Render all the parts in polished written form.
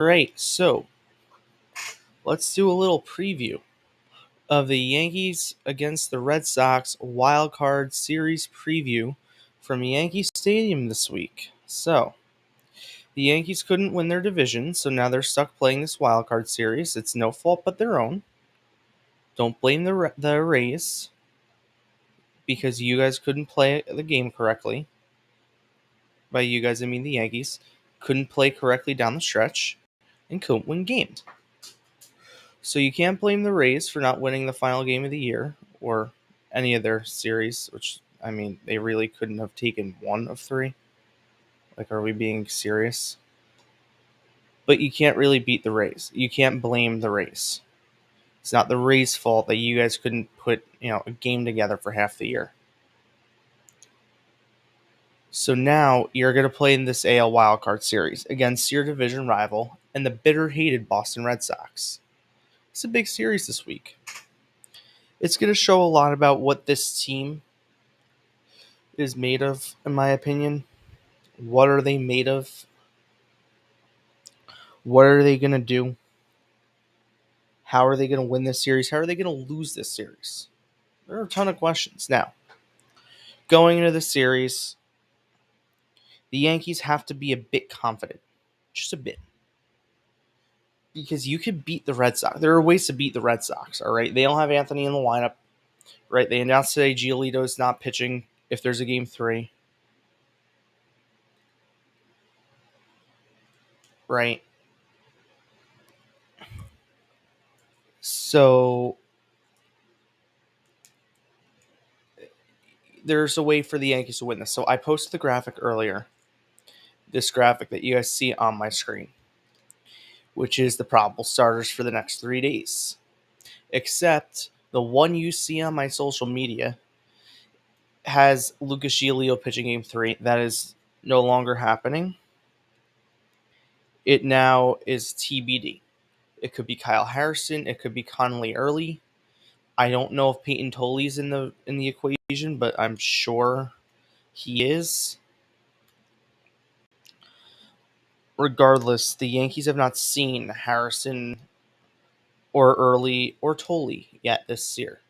Alright, so let's do a little preview of the Yankees against the Red Sox Wild Card Series preview from Yankee Stadium this week. So, the Yankees couldn't win their division, so now they're stuck playing this Wild Card Series. It's no fault but their own. Don't blame the Rays because you guys couldn't play the game correctly. By you guys, I mean the Yankees. Couldn't play correctly down the stretch and couldn't win games. So you can't blame the Rays for not winning the final game of the year or any of their series, which, I mean, they really couldn't have taken one of three. Like, are we being serious? But you can't really beat the Rays. You can't blame the Rays. It's not the Rays' fault that you guys couldn't put, a game together for half the year. So now you're going to play in this AL wildcard series against your division rival and the bitter-hated Boston Red Sox. It's a big series this week. It's going to show a lot about what this team is made of, in my opinion. What are they made of? What are they going to do? How are they going to win this series? How are they going to lose this series? There are a ton of questions. Now, going into the series, the Yankees have to be a bit confident. Just a bit. Because you could beat the Red Sox. There are ways to beat the Red Sox, all right? They don't have Anthony in the lineup, right? They announced today Giolito is not pitching if there's a Game 3. Right? So there's a way for the Yankees to win this. So I posted the graphic earlier. This graphic that you guys see on my screen, which is the probable starters for the next 3 days. Except the one you see on my social media has Lucas Giolito pitching Game 3. That is no longer happening. It now is TBD. It could be Kyle Harrison. It could be Connolly Early. I don't know if Peyton Toley's in the equation, but I'm sure he is. Regardless, the Yankees have not seen Harrison or Early or Toley yet this year.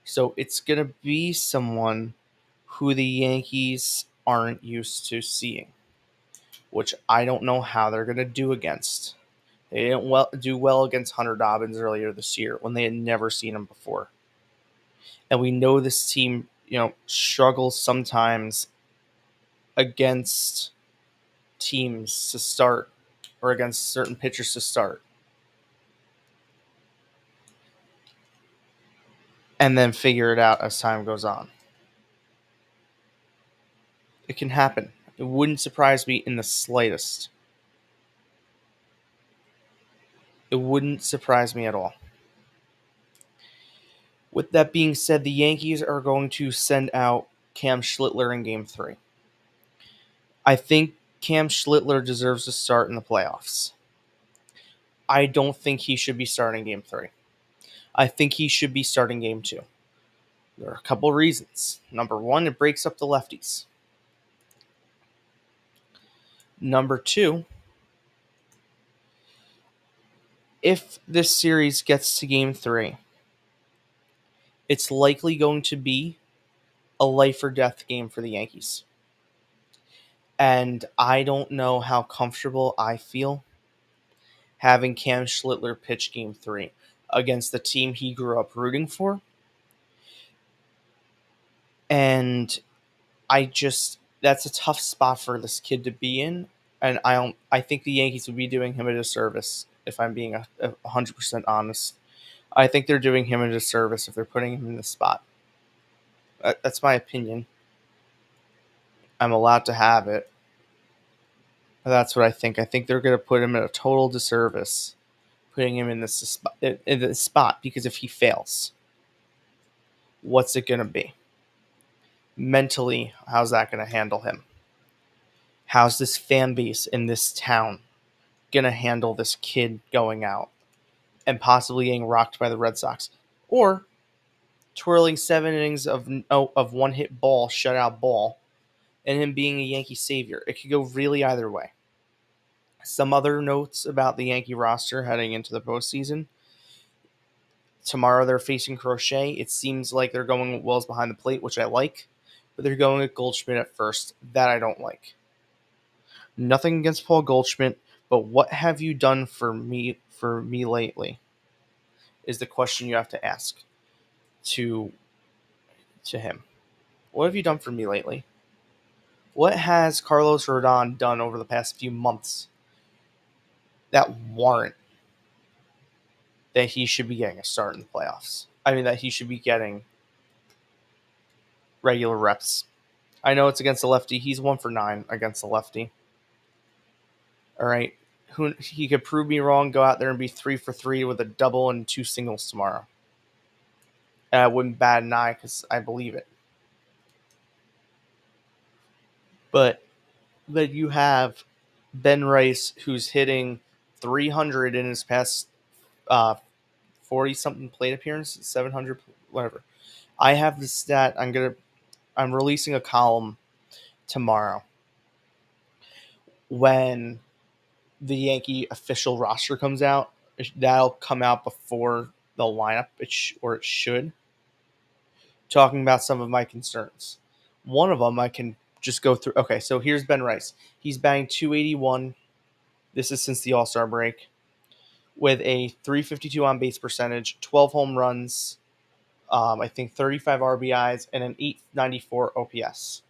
So it's going to be someone who the Yankees aren't used to seeing, which I don't know how they're going to do against. They didn't do well against Hunter Dobbins earlier this year when they had never seen him before. And we know this team, struggles sometimes against teams to start or against certain pitchers to start. And then figure it out as time goes on. It can happen. It wouldn't surprise me in the slightest. It wouldn't surprise me at all. With that being said, the Yankees are going to send out Cam Schlittler in Game 3. I think Cam Schlittler deserves to start in the playoffs. I don't think he should be starting Game 3. I think he should be starting Game 2. There are a couple of reasons. Number one, it breaks up the lefties. Number two, if this series gets to Game 3, it's likely going to be a life or death game for the Yankees. And I don't know how comfortable I feel having Cam Schlittler pitch Game 3 against the team he grew up rooting for. And that's a tough spot for this kid to be in. And I think the Yankees would be doing him a disservice, if I'm being 100% honest. I think they're doing him a disservice if they're putting him in this spot. That's my opinion. I'm allowed to have it. But that's what I think. I think they're going to put him in a total disservice, putting him in this spot, because if he fails, what's it going to be? Mentally, how's that going to handle him? How's this fan base in this town going to handle this kid going out and possibly getting rocked by the Red Sox? Or twirling 7 innings of one-hit ball, shutout ball, and him being a Yankee savior. It could go really either way. Some other notes about the Yankee roster heading into the postseason. Tomorrow they're facing Crochet. It seems like they're going with Wells behind the plate, which I like, but they're going with Goldschmidt at first. That I don't like. Nothing against Paul Goldschmidt, but what have you done for me lately? Is the question you have to ask to him. What have you done for me lately? What has Carlos Rodon done over the past few months that warrant that he should be getting a start in the playoffs? I mean, that he should be getting regular reps. I know it's against the lefty. He's 1 for 9 against the lefty. All right. He could prove me wrong, go out there and be 3 for 3 with a double and 2 singles tomorrow. And I wouldn't bat an eye because I believe it. But you have Ben Rice, who's hitting 300 in his past 40-something plate appearances, 700, whatever. I have the stat. I'm releasing a column tomorrow when the Yankee official roster comes out. That'll come out before the lineup, or it should. Talking about some of my concerns. One of them I can just go through. Okay, so here's Ben Rice. He's batting 281. This is since the All-Star break, with a 352 on base percentage, 12 home runs, I think 35 RBIs, and an 894 OPS.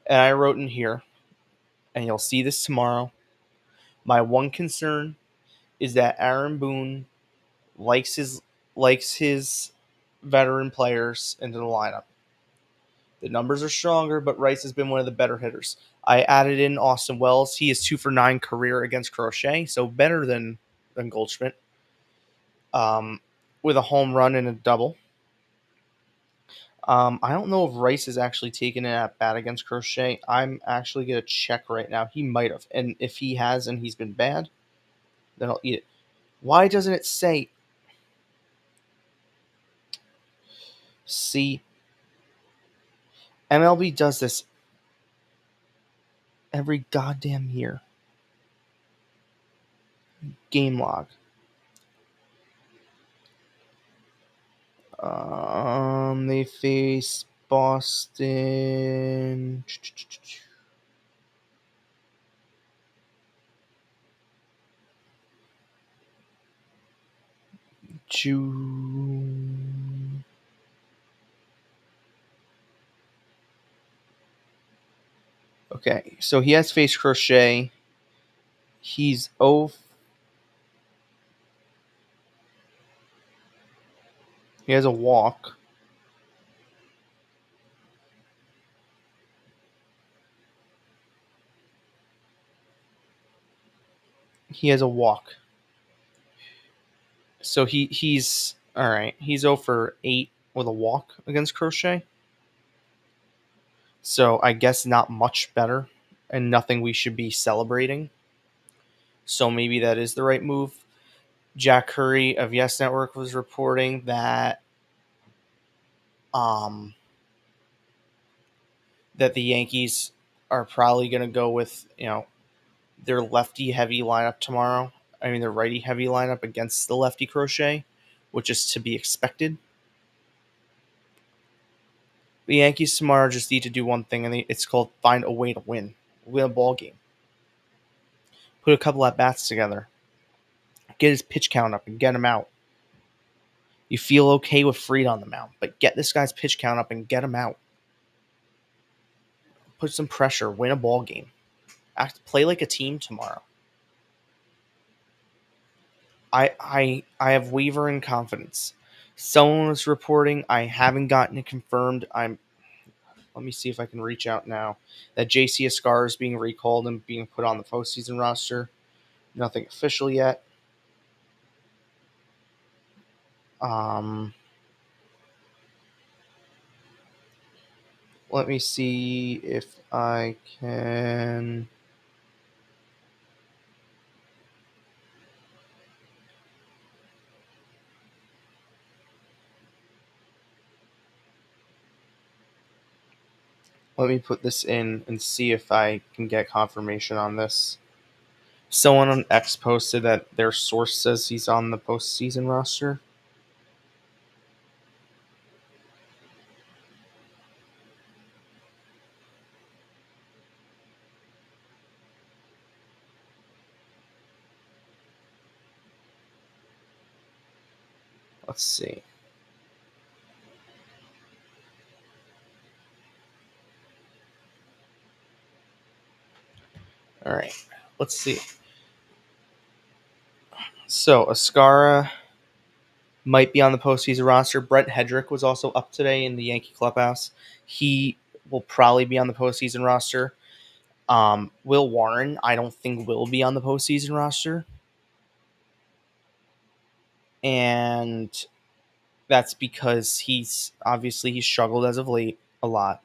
And I wrote in here, and you'll see this tomorrow, my one concern is that Aaron Boone likes his veteran players into the lineup. The numbers are stronger, but Rice has been one of the better hitters. I added in Austin Wells. He is 2 for 9 career against Crochet, so better than Goldschmidt, with a home run and a double. I don't know if Rice has actually taken it at bat against Crochet. I'm actually going to check right now. He might have. And if he has and he's been bad, then I'll eat it. Why doesn't it say? See, MLB does this every goddamn year. Game log. They face Boston. June. Okay, so he has faced Crochet. He's 0. He has a walk. He has a walk. So he's all right. He's 0 for 8 with a walk against Crochet. So I guess not much better, and nothing we should be celebrating. So maybe that is the right move. Jack Curry of Yes Network was reporting that that the Yankees are probably going to go with their lefty heavy lineup tomorrow. I mean their righty heavy lineup against the lefty Crochet, which is to be expected. The Yankees tomorrow just need to do one thing, and it's called find a way to win a ball game. Put a couple at bats together, get his pitch count up, and get him out. You feel okay with Fried on the mound, but get this guy's pitch count up and get him out. Put some pressure, win a ball game. Play like a team tomorrow. I have wavering confidence. Someone was reporting, I haven't gotten it confirmed. Let me see if I can reach out now. That JC Escar is being recalled and being put on the postseason roster. Nothing official yet. Let me see if I can. Let me put this in and see if I can get confirmation on this. Someone on X posted that their source says he's on the postseason roster. Let's see. All right. Let's see. So Ascara might be on the postseason roster. Brent Hedrick was also up today in the Yankee clubhouse. He will probably be on the postseason roster. Will Warren, I don't think will be on the postseason roster. And that's because he's struggled as of late a lot.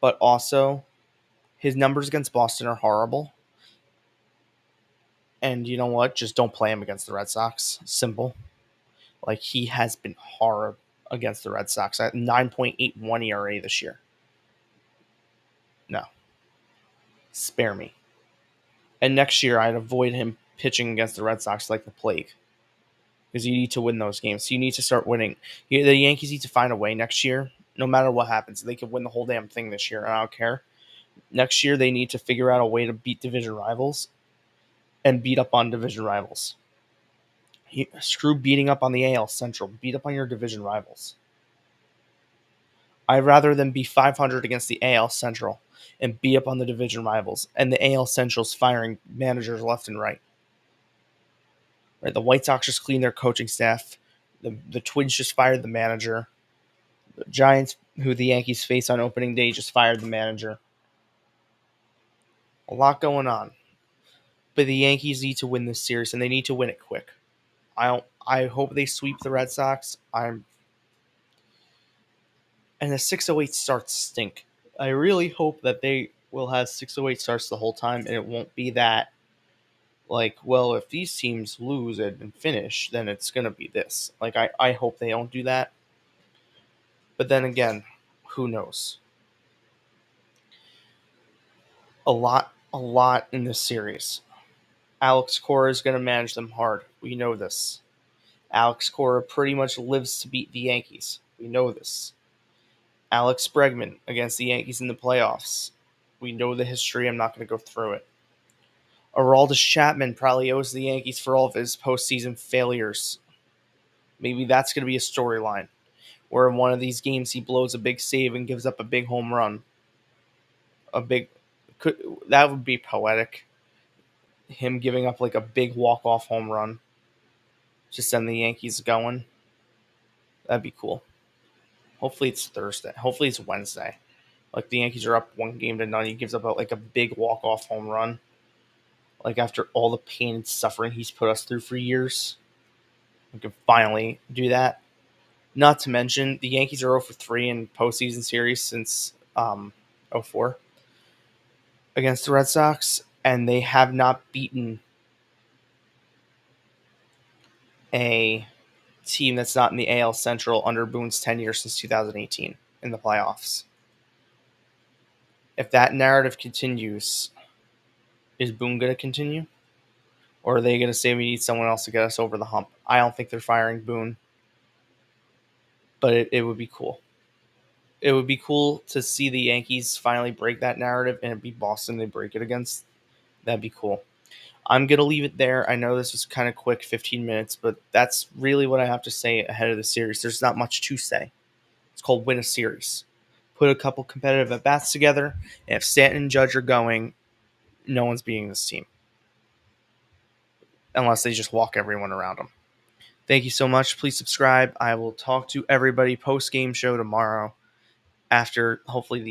But also his numbers against Boston are horrible. And you know what? Just don't play him against the Red Sox. Simple. Like he has been horrible against the Red Sox at 9.81 ERA this year. No. Spare me. And next year I'd avoid him pitching against the Red Sox like the plague. Because you need to win those games. So you need to start winning. The Yankees need to find a way next year, no matter what happens. They can win the whole damn thing this year, and I don't care. Next year, they need to figure out a way to beat division rivals and beat up on division rivals. Screw beating up on the AL Central. Beat up on your division rivals. I'd rather than be 500 against the AL Central and beat up on the division rivals, and the AL Central's firing managers left and right. Right, the White Sox just cleaned their coaching staff. The Twins just fired the manager. The Giants, who the Yankees face on opening day, just fired the manager. A lot going on. But the Yankees need to win this series, and they need to win it quick. I hope they sweep the Red Sox. And the 608 starts stink. I really hope that they will have 608 starts the whole time, and it won't be that like, well, if these teams lose and finish, then it's gonna be this. Like I hope they don't do that. But then again, who knows? A lot in this series. Alex Cora is going to manage them hard. We know this. Alex Cora pretty much lives to beat the Yankees. We know this. Alex Bregman against the Yankees in the playoffs. We know the history. I'm not going to go through it. Aroldis Chapman probably owes the Yankees for all of his postseason failures. Maybe that's going to be a storyline where in one of these games he blows a big save and gives up a big home run. That would be poetic. Him giving up like a big walk-off home run to send the Yankees going. That'd be cool. Hopefully it's Thursday. Hopefully it's Wednesday. Like the Yankees are up 1-0. He gives up like a big walk-off home run. Like after all the pain and suffering he's put us through for years, we can finally do that. Not to mention the Yankees are 0-3 in postseason series since 04 against the Red Sox, and they have not beaten a team that's not in the AL Central under Boone's tenure since 2018 in the playoffs. If that narrative continues, is Boone going to continue? Or are they going to say we need someone else to get us over the hump? I don't think they're firing Boone, but it would be cool. It would be cool to see the Yankees finally break that narrative and it be Boston they break it against. That'd be cool. I'm going to leave it there. I know this was kind of quick, 15 minutes, but that's really what I have to say ahead of the series. There's not much to say. It's called win a series. Put a couple competitive at-bats together, and if Stanton and Judge are going, no one's beating this team. Unless they just walk everyone around them. Thank you so much. Please subscribe. I will talk to everybody post-game show tomorrow after hopefully the